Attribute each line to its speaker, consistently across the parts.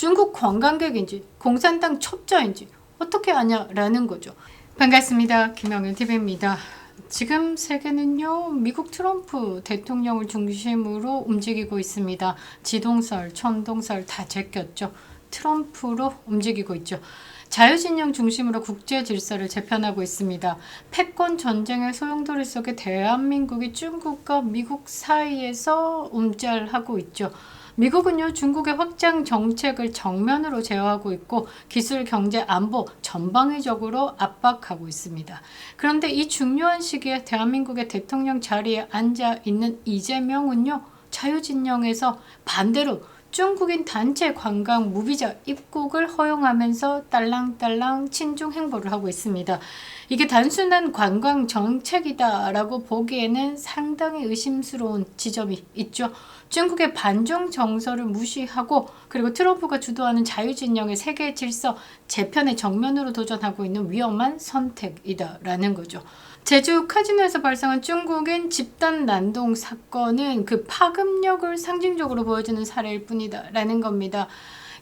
Speaker 1: 중국 관광객인지 공산당 첩자인지 어떻게 아냐라는 거죠. 반갑습니다. 김영일TV입니다. 지금 세계는요, 미국 트럼프 대통령을 중심으로 움직이고 있습니다. 지동설, 천동설 다 제꼈죠. 트럼프로 움직이고 있죠. 자유진영 중심으로 국제 질서를 재편하고 있습니다. 패권 전쟁의 소용돌이 속에 대한민국이 중국과 미국 사이에서 움짤하고 있죠. 미국은요, 중국의 확장 정책을 정면으로 제어하고 있고 기술, 경제, 안보 전방위적으로 압박하고 있습니다. 그런데 이 중요한 시기에 대한민국의 대통령 자리에 앉아 있는 이재명은요, 자유진영에서 반대로 중국인 단체 관광 무비자 입국을 허용하면서 딸랑딸랑 친중 행보를 하고 있습니다. 이게 단순한 관광 정책이다라고 보기에는 상당히 의심스러운 지점이 있죠. 중국의 반중 정서를 무시하고 그리고 트럼프가 주도하는 자유진영의 세계 질서 재편에 정면으로 도전하고 있는 위험한 선택이다라는 거죠. 제주 카지노에서 발생한 중국인 집단 난동 사건은 그 파급력을 상징적으로 보여주는 사례일 뿐이다라는 겁니다.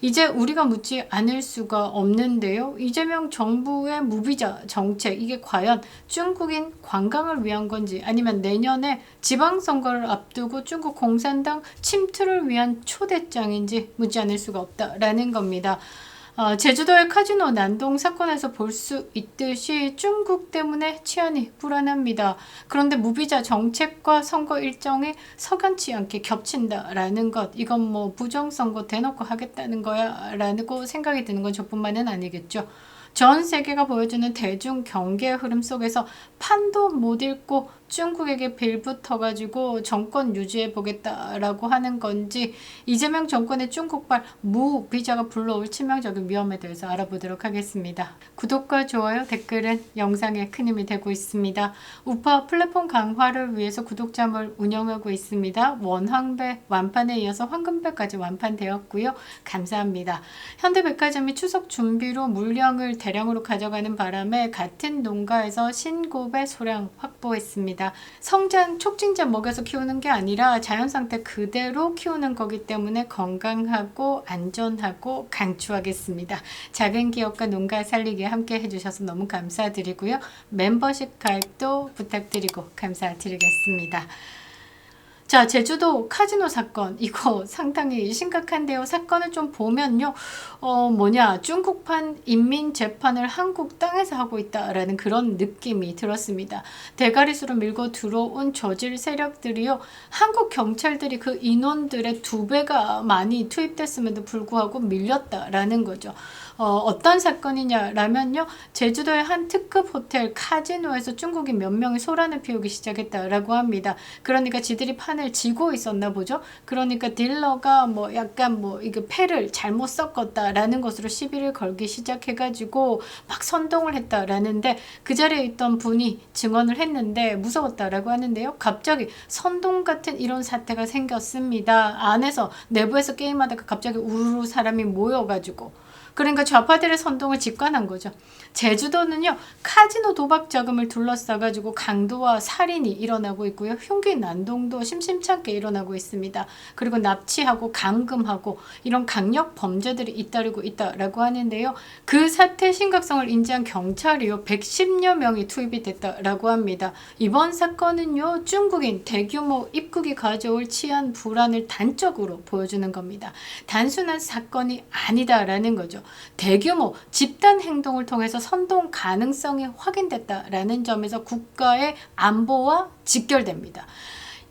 Speaker 1: 이제 우리가 묻지 않을 수가 없는데요. 이재명 정부의 무비자 정책, 이게 과연 중국인 관광을 위한 건지 아니면 내년에 지방선거를 앞두고 중국 공산당 침투를 위한 초대장인지 묻지 않을 수가 없다라는 겁니다. 제주도의 카지노 난동 사건에서 볼 수 있듯이 중국 때문에 치안이 불안합니다. 그런데 무비자 정책과 선거 일정이 석연치 않게 겹친다라는 것, 이건 뭐 부정선거 대놓고 하겠다는 거야 라고 생각이 드는 건 저뿐만은 아니겠죠. 전 세계가 보여주는 대중 경계 흐름 속에서 판도 못 읽고 중국에게 빌붙어가지고 정권 유지해 보겠다라고 하는 건지 이재명 정권의 중국발 무비자가 불러올 치명적인 위험에 대해서 알아보도록 하겠습니다. 구독과 좋아요, 댓글은 영상에 큰 힘이 되고 있습니다. 우파 플랫폼 강화를 위해서 구독자몰 운영하고 있습니다. 원황배 완판에 이어서 황금배까지 완판되었고요. 감사합니다. 현대백화점이 추석 준비로 물량을 대량으로 가져가는 바람에 같은 농가에서 신고배 소량 확보했습니다. 성장 촉진제 먹여서 키우는 게 아니라 자연상태 그대로 키우는 거기 때문에 건강하고 안전하고 강추하겠습니다. 작은 기업과 농가 살리기에 함께 해주셔서 너무 감사드리고요. 멤버십 가입도 부탁드리고 감사드리겠습니다. 자, 제주도 카지노 사건, 이거 상당히 심각한데요. 사건을 좀 보면요, 중국판 인민재판을 한국 땅에서 하고 있다라는 그런 느낌이 들었습니다. 대가리수로 밀고 들어온 저질 세력들이요, 한국 경찰들이 그 인원들의 2배가 많이 투입됐음에도 불구하고 밀렸다라는 거죠. 어떤 사건이냐라면요, 제주도의 한 특급 호텔 카지노에서 중국인 몇 명이 소란을 피우기 시작했다라고 합니다. 그러니까 지들이 판을 지고 있었나 보죠. 그러니까 딜러가 이거 패를 잘못 섞었다라는 것으로 시비를 걸기 시작해가지고 막 선동을 했다라는데, 그 자리에 있던 분이 증언을 했는데 무서웠다라고 하는데요. 갑자기 선동 같은 이런 사태가 생겼습니다. 안에서 내부에서 게임하다가 갑자기 우르르 사람이 모여가지고, 그러니까 좌파들의 선동을 직관한 거죠. 제주도는요, 카지노 도박 자금을 둘러싸가지고 강도와 살인이 일어나고 있고요. 흉기 난동도 심심찮게 일어나고 있습니다. 그리고 납치하고 감금하고 이런 강력 범죄들이 잇따르고 있다라고 하는데요. 그 사태 심각성을 인지한 경찰이요, 110여 명이 투입이 됐다라고 합니다. 이번 사건은요, 중국인 대규모 입국이 가져올 치안 불안을 단적으로 보여주는 겁니다. 단순한 사건이 아니다라는 거죠. 대규모 집단 행동을 통해서 선동 가능성이 확인됐다라는 점에서 국가의 안보와 직결됩니다.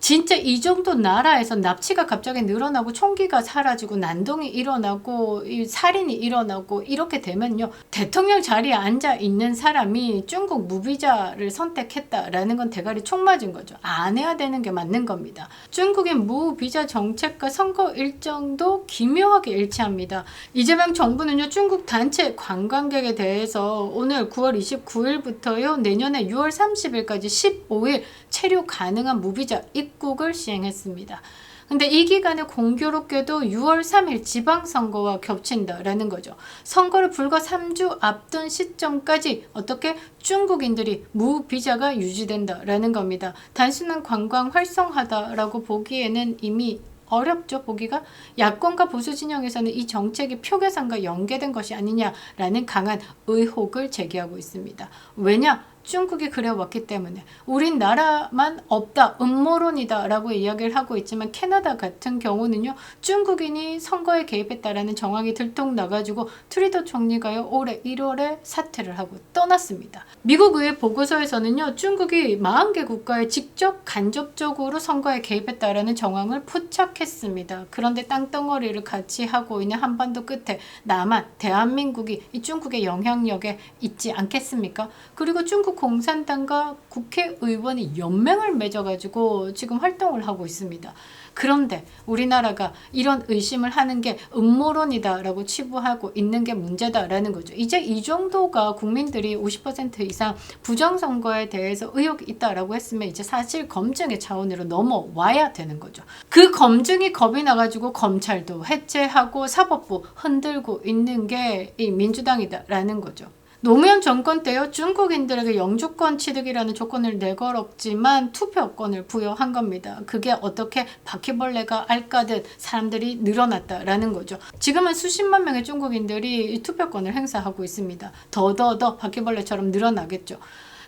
Speaker 1: 진짜 이 정도 나라에서 납치가 갑자기 늘어나고 총기가 사라지고 난동이 일어나고 살인이 일어나고 이렇게 되면요, 대통령 자리에 앉아 있는 사람이 중국 무비자를 선택했다라는 건 대가리 총 맞은 거죠. 안 해야 되는 게 맞는 겁니다. 중국의 무비자 정책과 선거 일정도 기묘하게 일치합니다. 이재명 정부는요, 중국 단체 관광객에 대해서 오늘 9월 29일부터요 내년에 6월 30일까지 15일 체류 가능한 무비자 입국을 시행했습니다. 근데 이 기간에 공교롭게도 6월 3일 지방선거와 겹친다라는 거죠. 선거를 불과 3주 앞둔 시점까지 어떻게 중국인들이 무비자가 유지된다라는 겁니다. 단순한 관광 활성화다라고 보기에는 이미 어렵죠, 보기가. 야권과 보수 진영에서는 이 정책이 표계산과 연계된 것이 아니냐라는 강한 의혹을 제기하고 있습니다. 왜냐? 중국이 그래왔기 때문에. 우리나라만 없다, 음모론이다 라고 이야기를 하고 있지만 캐나다 같은 경우는요, 중국인이 선거에 개입했다라는 정황이 들통나가지고 트루도 총리가요, 올해 1월에 사퇴를 하고 떠났습니다. 미국 의회 보고서에서는요, 중국이 40개 국가에 직접 간접적으로 선거에 개입했다라는 정황을 포착했습니다. 그런데 땅덩어리를 같이 하고 있는 한반도 끝에 남한, 대한민국이 이 중국의 영향력에 있지 않겠습니까? 그리고 중국 공산당과 국회의원이 연맹을 맺어가지고 지금 활동을 하고 있습니다. 그런데 우리나라가 이런 의심을 하는 게 음모론이다라고 치부하고 있는 게 문제다라는 거죠. 이제 이 정도가 국민들이 50% 이상 부정선거에 대해서 의혹이 있다라고 했으면 이제 사실 검증의 차원으로 넘어와야 되는 거죠. 그 검증이 겁이 나가지고 검찰도 해체하고 사법부 흔들고 있는 게 이 민주당이다라는 거죠. 노무현 정권 때요, 중국인들에게 영주권 취득이라는 조건을 내걸었지만 투표권을 부여한 겁니다. 그게 어떻게 바퀴벌레가 앓까듯 사람들이 늘어났다라는 거죠. 지금은 수십만 명의 중국인들이 이 투표권을 행사하고 있습니다. 더 바퀴벌레처럼 늘어나겠죠.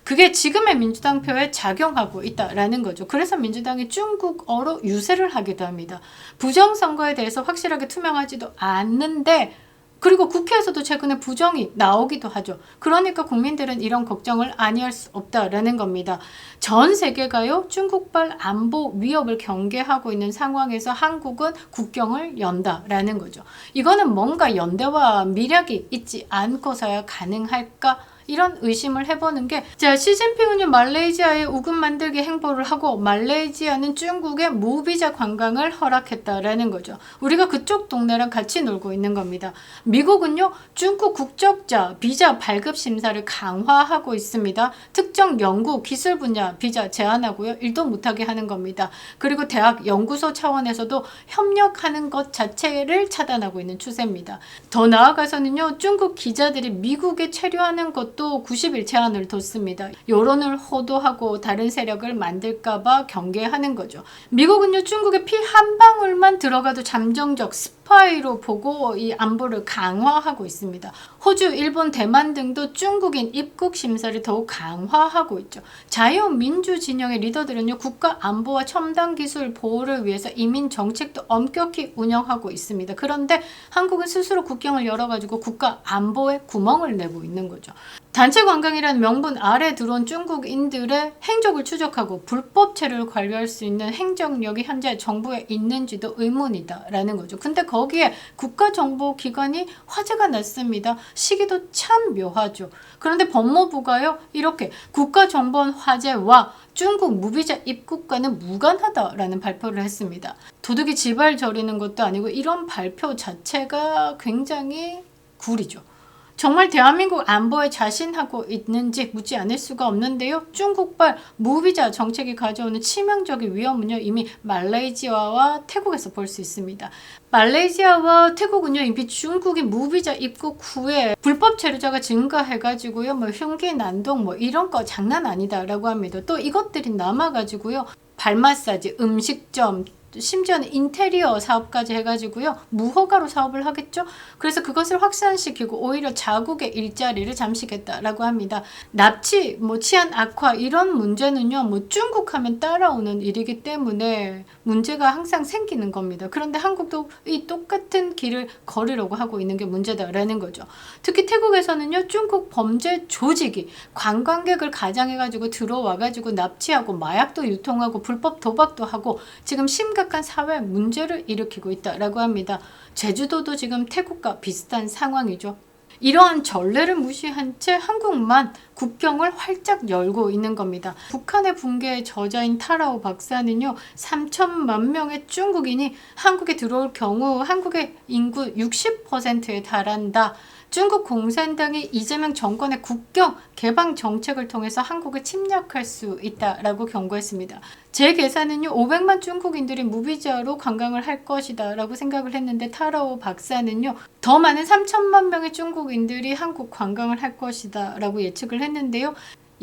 Speaker 1: 그게 지금의 민주당 표에 작용하고 있다라는 거죠. 그래서 민주당이 중국어로 유세를 하기도 합니다. 부정선거에 대해서 확실하게 투명하지도 않는데, 그리고 국회에서도 최근에 부정이 나오기도 하죠. 그러니까 국민들은 이런 걱정을 아니할 수 없다라는 겁니다. 전 세계가요, 중국발 안보 위협을 경계하고 있는 상황에서 한국은 국경을 연다라는 거죠. 이거는 뭔가 연대와 미략이 있지 않고서야 가능할까? 이런 의심을 해보는 게, 자, 시진핑은요, 말레이시아에 우금 만들기 행보를 하고 말레이시아는 중국에 무비자 관광을 허락했다라는 거죠. 우리가 그쪽 동네랑 같이 놀고 있는 겁니다. 미국은요, 중국 국적자 비자 발급 심사를 강화하고 있습니다. 특정 연구 기술 분야 비자 제한하고요, 일도 못하게 하는 겁니다. 그리고 대학 연구소 차원에서도 협력하는 것 자체를 차단하고 있는 추세입니다. 더 나아가서는요, 중국 기자들이 미국에 체류하는 것도 90일 제한을 뒀습니다. 여론을 호도하고 다른 세력을 만들까봐 경계하는 거죠. 미국은요, 중국의 피 한 방울만 들어가도 잠정적 스파이로 보고 이 안보를 강화하고 있습니다. 호주, 일본, 대만 등도 중국인 입국 심사를 더욱 강화하고 있죠. 자유민주 진영의 리더들은요, 국가 안보와 첨단 기술 보호를 위해서 이민 정책도 엄격히 운영하고 있습니다. 그런데 한국은 스스로 국경을 열어가지고 국가 안보에 구멍을 내고 있는 거죠. 단체 관광이라는 명분 아래 들어온 중국인들의 행적을 추적하고 불법 체류를 관리할 수 있는 행정력이 현재 정부에 있는지도 의문이다라는 거죠. 근데 거기에 국가정보기관이 화제가 났습니다. 시기도 참 묘하죠. 그런데 법무부가요, 이렇게 국가정보원 화제와 중국 무비자 입국과는 무관하다라는 발표를 했습니다. 도둑이 지발 저리는 것도 아니고 이런 발표 자체가 굉장히 구리죠. 정말 대한민국 안보에 자신하고 있는지 묻지 않을 수가 없는데요. 중국발 무비자 정책이 가져오는 치명적인 위험은요, 이미 말레이시아와 태국에서 볼 수 있습니다. 말레이시아와 태국은요, 이미 중국인 무비자 입국 후에 불법 체류자가 증가해가지고요, 흉기 난동 이런 거 장난 아니다라고 합니다. 또 이것들이 남아가지고요, 발 마사지, 음식점, 심지어는 인테리어 사업까지 해가지고요, 무허가로 사업을 하겠죠. 그래서 그것을 확산시키고 오히려 자국의 일자리를 잠식했다라고 합니다. 납치, 치안 악화 이런 문제는요, 중국 하면 따라오는 일이기 때문에 문제가 항상 생기는 겁니다. 그런데 한국도 이 똑같은 길을 걸으려고 하고 있는 게 문제다라는 거죠. 특히 태국에서는요, 중국 범죄 조직이 관광객을 가장해가지고 들어와가지고 납치하고 마약도 유통하고 불법 도박도 하고 지금 심각한 사회 문제를 일으키고 있다라고 합니다. 제주도도 지금 태국과 비슷한 상황이죠. 이러한 전례를 무시한 채 한국만 국경을 활짝 열고 있는 겁니다. 북한의 붕괴에 저자인 타라오 박사는요, 3천만 명의 중국인이 한국에 들어올 경우 한국의 인구 60%에 달한다. 중국 공산당이 이재명 정권의 국경 개방 정책을 통해서 한국을 침략할 수 있다라고 경고했습니다. 제 계산은요, 500만 중국인들이 무비자로 관광을 할 것이다 라고 생각을 했는데 타라오 박사는요, 더 많은 3천만 명의 중국인들이 한국 관광을 할 것이다 라고 예측을 했는데요.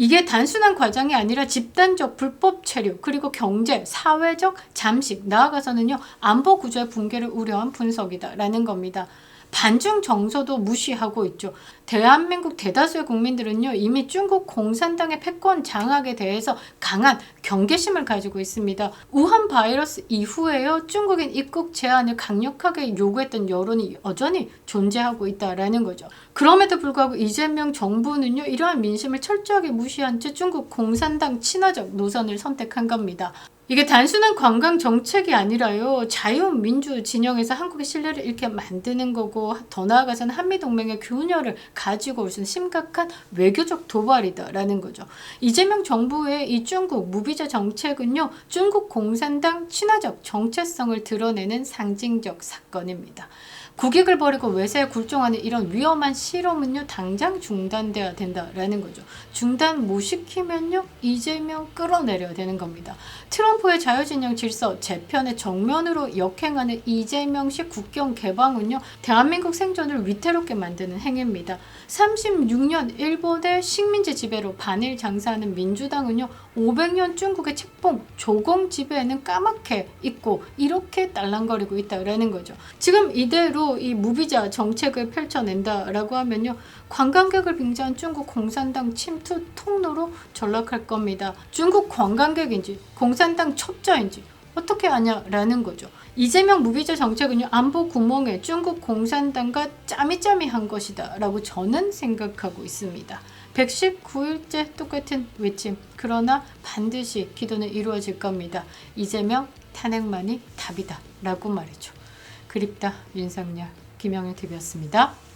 Speaker 1: 이게 단순한 과정이 아니라 집단적 불법 체류, 그리고 경제, 사회적 잠식, 나아가서는요 안보 구조의 붕괴를 우려한 분석이다라는 겁니다. 반중 정서도 무시하고 있죠. 대한민국 대다수의 국민들은요 이미 중국 공산당의 패권 장악에 대해서 강한 경계심을 가지고 있습니다. 우한 바이러스 이후에요 중국인 입국 제한을 강력하게 요구했던 여론이 여전히 존재하고 있다라는 거죠. 그럼에도 불구하고 이재명 정부는요 이러한 민심을 철저하게 무시한 채 중국 공산당 친화적 노선을 선택한 겁니다. 이게 단순한 관광 정책이 아니라요 자유민주 진영에서 한국의 신뢰를 잃게 만드는 거고, 더 나아가서는 한미동맹의 균열을 가지고 올 수 있는 심각한 외교적 도발이다라는 거죠. 이재명 정부의 이 중국 무비자 정책은요 중국 공산당 친화적 정체성을 드러내는 상징적 사건입니다. 국익을 버리고 외세에 굴종하는 이런 위험한 실험은요 당장 중단돼야 된다라는 거죠. 중단 못 시키면요 이재명 끌어내려야 되는 겁니다. 트럼프의 자유진영 질서 재편의 정면으로 역행하는 이재명식 국경 개방은요 대한민국 생존을 위태롭게 만드는 행위입니다. 36년 일본의 식민지 지배로 반일 장사하는 민주당은요 500년 중국의 책봉 조공 지배에는 까맣게 있고 이렇게 딸랑거리고 있다라는 거죠. 지금 이대로 이 무비자 정책을 펼쳐낸다라고 하면요 관광객을 빙자한 중국 공산당 침투 통로로 전락할 겁니다. 중국 관광객인지 공산당 첩자인지 어떻게 아냐라는 거죠. 이재명 무비자 정책은요 안보 구멍에 중국 공산당과 짜미짜미한 것이다 라고 저는 생각하고 있습니다. 119일째 똑같은 외침, 그러나 반드시 기도는 이루어질 겁니다. 이재명 탄핵만이 답이다 라고 말이죠. 그립다 윤석열, 김영애 TV였습니다.